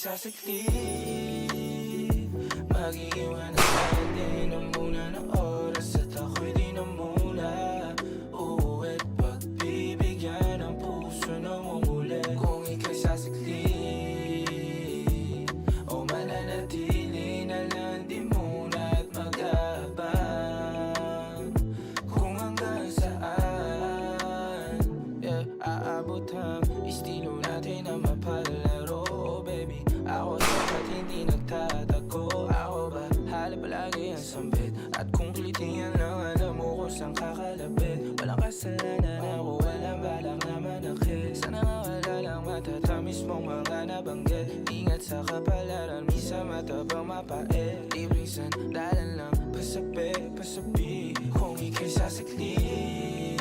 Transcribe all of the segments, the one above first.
sasaklit, mag-iiwanan natin ang muna ng oras at ako'y di na muna uuwi't pagbibigyan ang puso ng umuli. Kung ika'y sasaklit o mananatili na lang di muna at mag-aabang kung hanggang saan aabot ang estilo natin na mapalaro. Baby, ako sapat hindi nagtatago. Ako ba hala palagi ang sambit? At kung klitiyan lang alam mo kung saan kakalapit. Walang kasalanan ako, walang balak na manakit. Sana nga wala lang matatamis mong mga nabanggit. Ingat sa kapalaran, minsan matabang mapait. Libreng sandalan lang, pasabi. Kung ika'y sasaklit,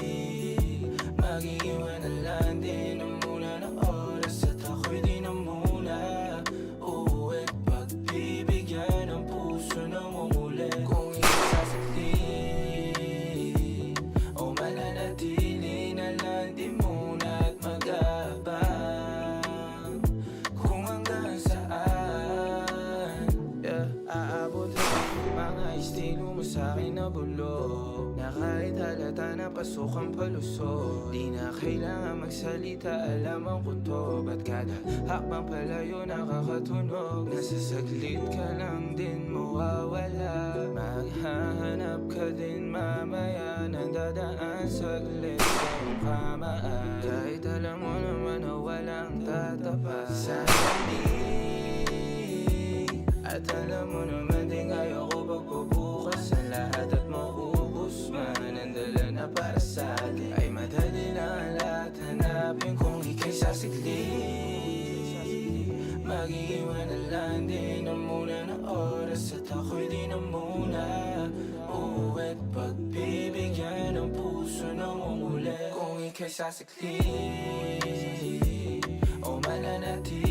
mag-iiwanan lang din ang muna ng oras at ako'y di na muna uuwi't pagbibigyan ang puso ng umuli. Kung ika'y sasaklit o mananatili na lang di muna at mag-aabang kung hanggang saan aabot ang mga estilo mo sa'kin na bulok, na kahit halata na pasok ang palusot. Di na kailangan magsalita, alam ang kutob. At kada hakbang palayo nakakatunog. Nasa saglit ka lang din mawawala. Maghahanap ka din mamaya nang dadaan saglit sa iyong kamaan. Kahit alam mo naman na walang tatapat sa halik. At alam mo naman din ayoko pagbubukas ang lahat at maubos man. Ang dala na para sa atin ay madali na ang lahat hanapin. Kung ika'y sasaklit, mag-iiwanan lang din ang muna ng oras at ako'y di na muna uuwi't pagbibigyan ang puso ng umuli. Kung ika'y sasaklit o mananatili